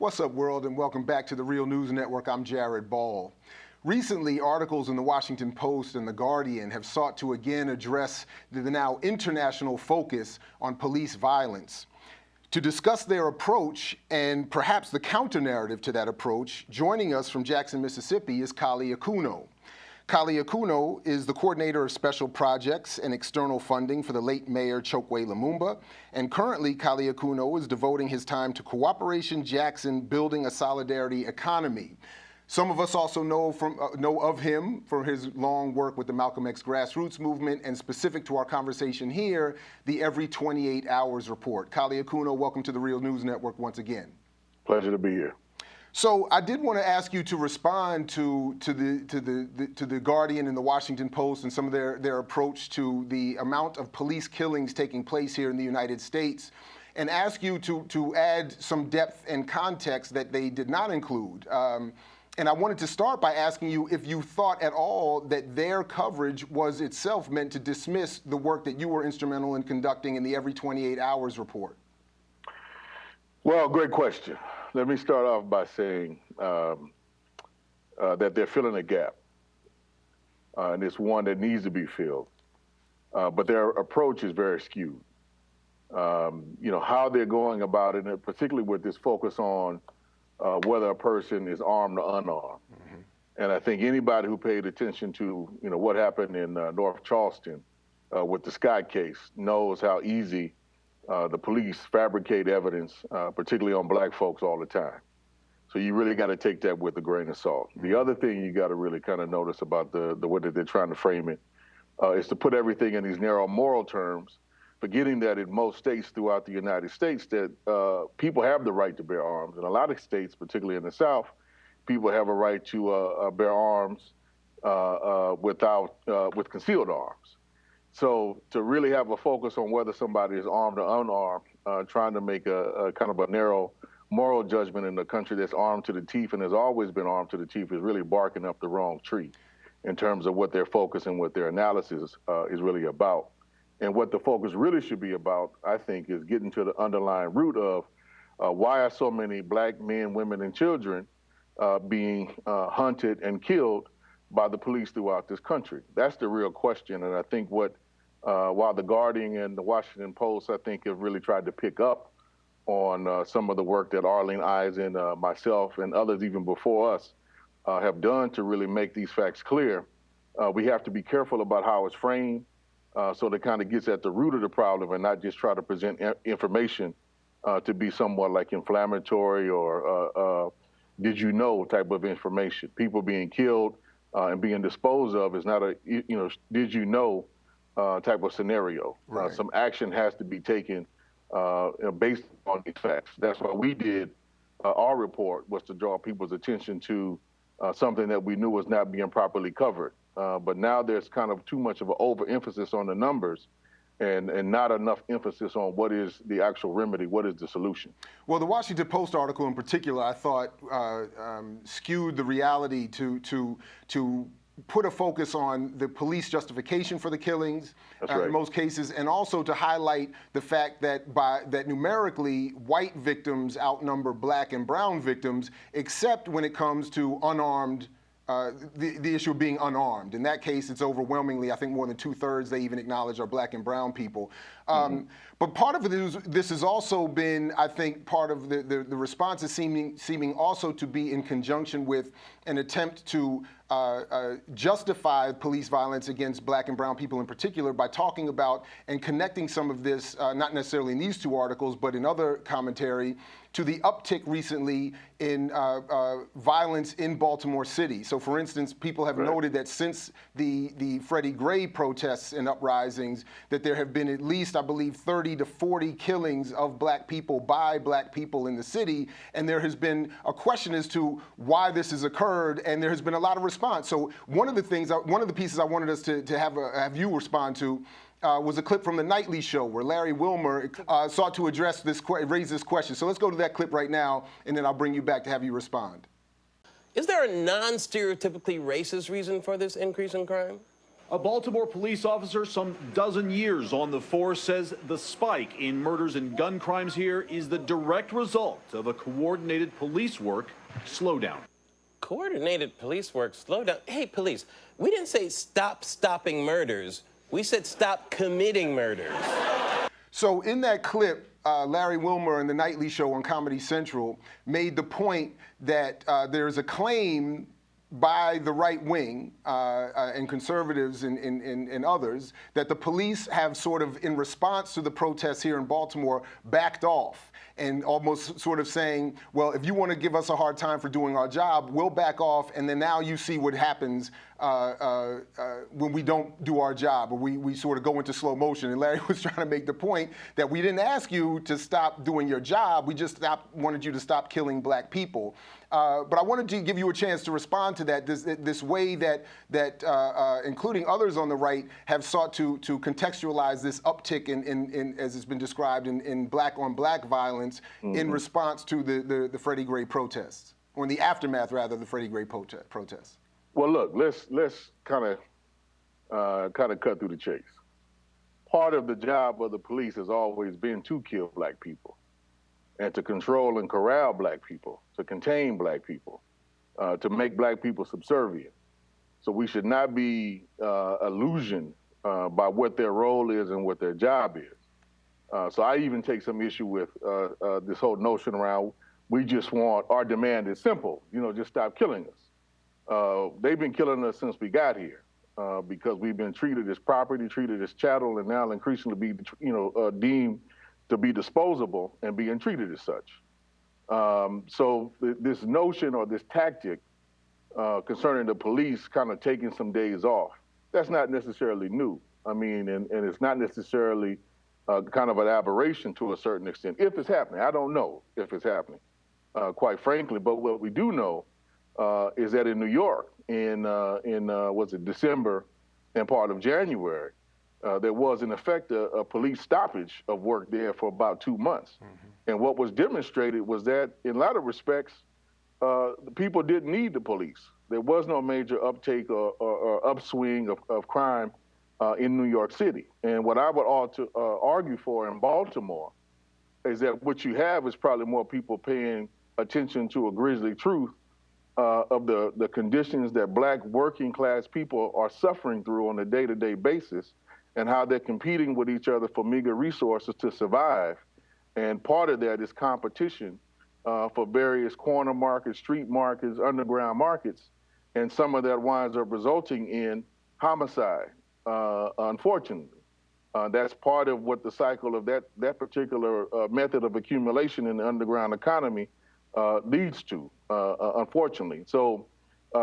What's up, world, and welcome back to the Real News Network. I'm Jared Ball. Recently, articles in the Washington Post and the Guardian have sought to again address the now international focus on police violence. To discuss their approach and perhaps the counter-narrative to that approach, joining us from Jackson, Mississippi is Kali Akuno. Kali Akuno is the coordinator of special projects and external funding for the late Mayor Chokwe Lumumba, and currently Kali Akuno is devoting his time to Cooperation Jackson, building a solidarity economy. Some of us also know of him for his long work with the Malcolm X Grassroots movement, and specific to our conversation here, the Every 28 Hours report. Kali Akuno, welcome to the Real News Network once again. Pleasure to be here. So I did want to ask you to respond to the Guardian and the Washington Post and some of their approach to the amount of police killings taking place here in the United States, and ask you to add some depth and context that they did not include. And I wanted to start by asking you if you thought at all that their coverage was itself meant to dismiss the work that you were instrumental in conducting in the Every 28 Hours report. Well, great question. Let me start off by saying that they're filling a gap, and it's one that needs to be filled. But their approach is very skewed. How they're going about it, and particularly with this focus on whether a person is armed or unarmed. Mm-hmm. And I think anybody who paid attention to what happened in North Charleston with the Scott case knows how easy the police fabricate evidence, particularly on black folks, all the time. So you really got to take that with a grain of salt. Mm-hmm. The other thing you got to really kind of notice about the way that they're trying to frame it is to put everything in these narrow moral terms, forgetting that in most states throughout the United States that people have the right to bear arms. In a lot of states, particularly in the South, people have a right to bear arms with concealed arms. So to really have a focus on whether somebody is armed or unarmed, trying to make a kind of a narrow moral judgment in a country that's armed to the teeth and has always been armed to the teeth is really barking up the wrong tree in terms of what their focus and what their analysis is really about. And what the focus really should be about, I think, is getting to the underlying root of why are so many black men, women, and children being hunted and killed by the police throughout this country. That's the real question. And I think while the Guardian and the Washington Post, I think, have really tried to pick up on some of the work that Arlene Eisen, myself, and others even before us have done to really make these facts clear, we have to be careful about how it's framed so that kind of gets at the root of the problem and not just try to present information to be somewhat like inflammatory or did you know type of information. People being killed and being disposed of is not a, did you know type of scenario. Right. Some action has to be taken based on these facts. That's why we did our report, was to draw people's attention to something that we knew was not being properly covered. But now there's kind of too much of an overemphasis on the numbers and not enough emphasis on what is the actual remedy, what is the solution. Well, the Washington Post article in particular, I thought, skewed the reality to put a focus on the police justification for the killings in most cases, and also to highlight the fact that that numerically white victims outnumber black and brown victims, except when it comes to unarmed. The issue of being unarmed. In that case, it's overwhelmingly, I think more than 2/3 they even acknowledge are black and brown people. But part of it is, this has also been, I think, part of the response is seeming also to be in conjunction with an attempt to justify police violence against black and brown people in particular by talking about and connecting some of this, not necessarily in these two articles, but in other commentary, to the uptick recently in violence in Baltimore City. So for instance, people have noted that since the Freddie Gray protests and uprisings, that there have been at least, I believe, 30 to 40 killings of black people by black people in the city. And there has been a question as to why this has occurred, and there has been a lot of response. So one of the pieces I wanted us to have you respond to was a clip from the Nightly Show where Larry Wilmer sought to raise this question. So let's go to that clip right now, and then I'll bring you back to have you respond. Is there a non-stereotypically racist reason for this increase in crime? A Baltimore police officer, some dozen years on the force, says the spike in murders and gun crimes here is the direct result of a coordinated police work slowdown. Coordinated police work slowdown? Hey, police, we didn't say stop stopping murders. We said stop committing murders. So in that clip, Larry Wilmer in the Nightly Show on Comedy Central made the point that there's a claim by the right wing and conservatives and others that the police have sort of, in response to the protests here in Baltimore, backed off and almost sort of saying, well, if you want to give us a hard time for doing our job, we'll back off, and then now you see what happens when we don't do our job, or we sort of go into slow motion. And Larry was trying to make the point that we didn't ask you to stop doing your job, we just wanted you to stop killing black people. But I wanted to give you a chance to respond to that, this way that including others on the right, have sought to contextualize this uptick in as it's been described, in black-on-black violence in response to the Freddie Gray protests, or in the aftermath, rather, of the Freddie Gray protests. Well, look, let's kind of cut through the chase. Part of the job of the police has always been to kill black people, and to control and corral black people, to contain black people, to make black people subservient. So we should not be illusioned by what their role is and what their job is. So I even take some issue with this whole notion around, we just want, our demand is simple, just stop killing us. They've been killing us since we got here because we've been treated as property, treated as chattel, and now increasingly be, deemed to be disposable and being treated as such. So this notion or this tactic concerning the police kind of taking some days off, that's not necessarily new. I mean, and it's not necessarily kind of an aberration to a certain extent. If it's happening, I don't know if it's happening, quite frankly. But what we do know is that in New York, in was it December and part of January, there was, in effect, a police stoppage of work there for about 2 months. And what was demonstrated was that, in a lot of respects, the people didn't need the police. There was no major uptake or upswing of crime in New York City. And what I would argue for in Baltimore is that what you have is probably more people paying attention to a grisly truth of the conditions that black working class people are suffering through on a day-to-day basis, and how they're competing with each other for meager resources to survive. And part of that is competition for various corner markets, street markets, underground markets. And some of that winds up resulting in homicide, unfortunately. That's part of what the cycle of that particular method of accumulation in the underground economy leads to, unfortunately. So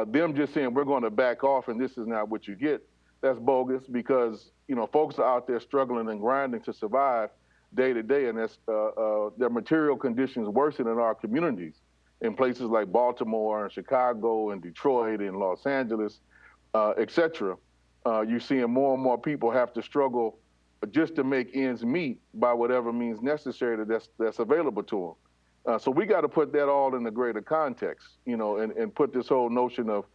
them just saying we're going to back off and this is not what you get, that's bogus, because folks are out there struggling and grinding to survive day to day, and that's their material conditions worsen in our communities, in places like Baltimore and Chicago and Detroit and Los Angeles, et cetera. You're seeing more and more people have to struggle just to make ends meet by whatever means necessary that's available to them. So we got to put that all in the greater context, and put this whole notion of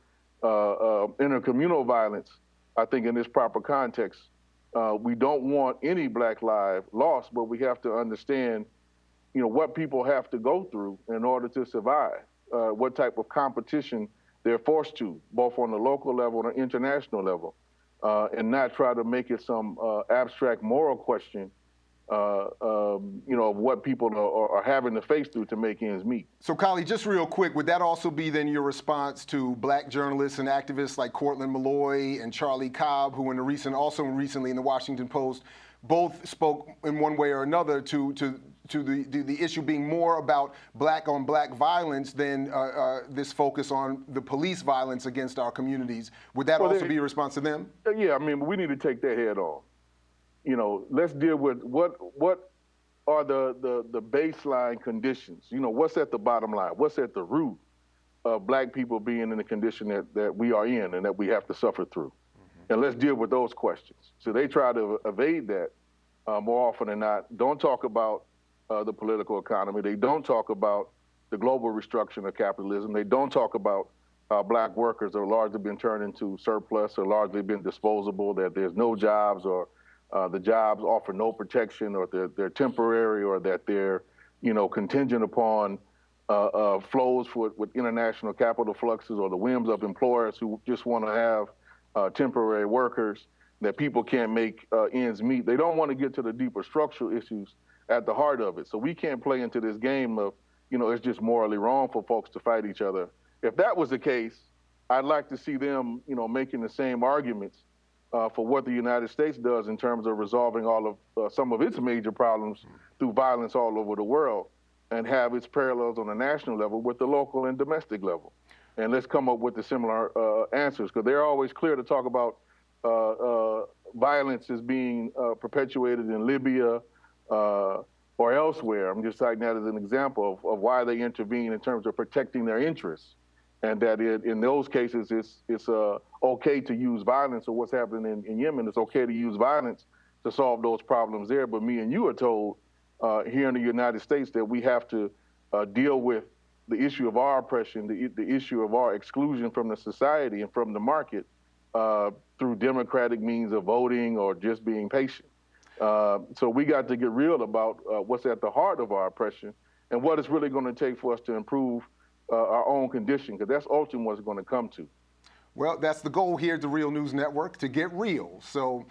intercommunal violence, I think, in this proper context. We don't want any black life lost, but we have to understand, what people have to go through in order to survive, what type of competition they're forced to, both on the local level and the international level, and not try to make it some abstract moral question, of what people are having to face through to make ends meet. So, Kali, just real quick, would that also be then your response to black journalists and activists like Cortland Malloy and Charlie Cobb, who recently in the Washington Post, both spoke in one way or another to the issue being more about black-on-black violence than this focus on the police violence against our communities? Would that also be a response to them? Yeah, I mean, we need to take that head on. Let's deal with what are the baseline conditions. What's at the bottom line? What's at the root of black people being in the condition that we are in and that we have to suffer through? And let's deal with those questions. So they try to evade that more often than not. Don't talk about the political economy. They don't talk about the global restructuring of capitalism. They don't talk about black workers are largely been turned into surplus or largely been disposable, that there's no jobs or the jobs offer no protection or they're temporary or that they're, contingent upon flows with international capital fluxes or the whims of employers who just want to have temporary workers, that people can't make ends meet. They don't want to get to the deeper structural issues at the heart of it. So we can't play into this game of, it's just morally wrong for folks to fight each other. If that was the case, I'd like to see them, making the same arguments for what the United States does in terms of resolving all of some of its major problems through violence all over the world, and have its parallels on a national level with the local and domestic level. And let's come up with the similar answers, because they're always clear to talk about violence as being perpetuated in Libya or elsewhere. I'm just citing that as an example of why they intervene in terms of protecting their interests. And that in those cases, it's okay to use violence, or what's happening in Yemen, it's okay to use violence to solve those problems there. But me and you are told here in the United States that we have to deal with the issue of our oppression, the issue of our exclusion from the society and from the market through democratic means of voting or just being patient. So we got to get real about what's at the heart of our oppression and what it's really going to take for us to improve our own condition, because that's ultimately what it's going to come to. Well, that's the goal here at the Real News Network, to get real. So,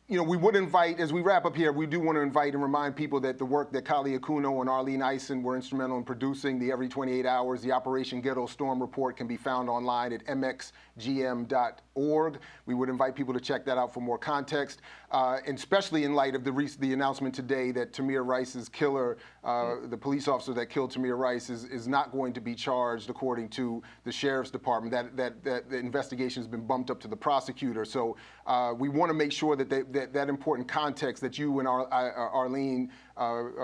we would invite, as we wrap up here, we do want to invite and remind people that the work that Kali Akuno and Arlene Eisen were instrumental in producing, the Every 28 Hours, the Operation Ghetto Storm Report, can be found online at mxgm.org. We would invite people to check that out for more context, and especially in light of the announcement today that Tamir Rice's killer, the police officer that killed Tamir Rice, is not going to be charged according to the sheriff's department. That the investigation has been bumped up to the prosecutor. So we want to make sure that that important context that you and Arlene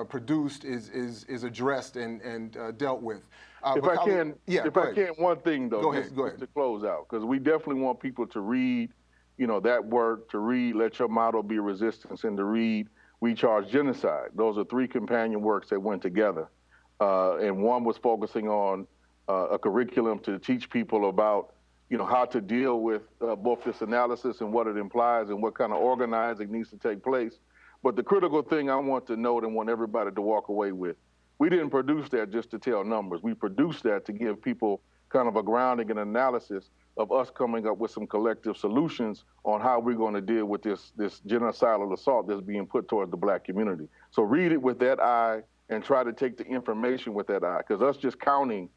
produced is addressed and dealt with. If I can, one thing though, go ahead. To close out, because we definitely want people to read, that work, to read "Let Your Motto Be Resistance," and to read "We Charge Genocide." Those are three companion works that went together, and one was focusing on a curriculum to teach people about, how to deal with both this analysis and what it implies and what kind of organizing needs to take place. But the critical thing I want to note and want everybody to walk away with, we didn't produce that just to tell numbers. We produced that to give people kind of a grounding and analysis of us coming up with some collective solutions on how we're going to deal with this genocidal assault that's being put toward the black community. So read it with that eye and try to take the information with that eye, because us just counting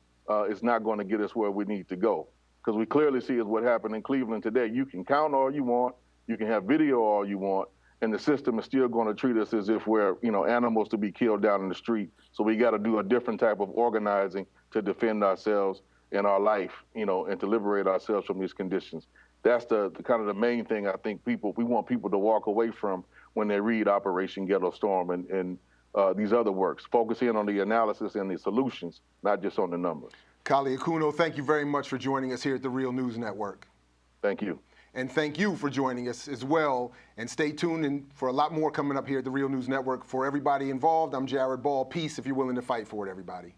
is not going to get us where we need to go. Because we clearly see is what happened in Cleveland today. You can count all you want, you can have video all you want, and the system is still going to treat us as if we're, animals to be killed down in the street. So we got to do a different type of organizing to defend ourselves and our life, and to liberate ourselves from these conditions. That's the kind of the main thing I think we want people to walk away from when they read Operation Ghetto Storm and these other works. Focus in on the analysis and the solutions, not just on the numbers. Kali Akuno, thank you very much for joining us here at the Real News Network. Thank you. And thank you for joining us as well. And stay tuned for a lot more coming up here at the Real News Network. For everybody involved, I'm Jared Ball. Peace if you're willing to fight for it, everybody.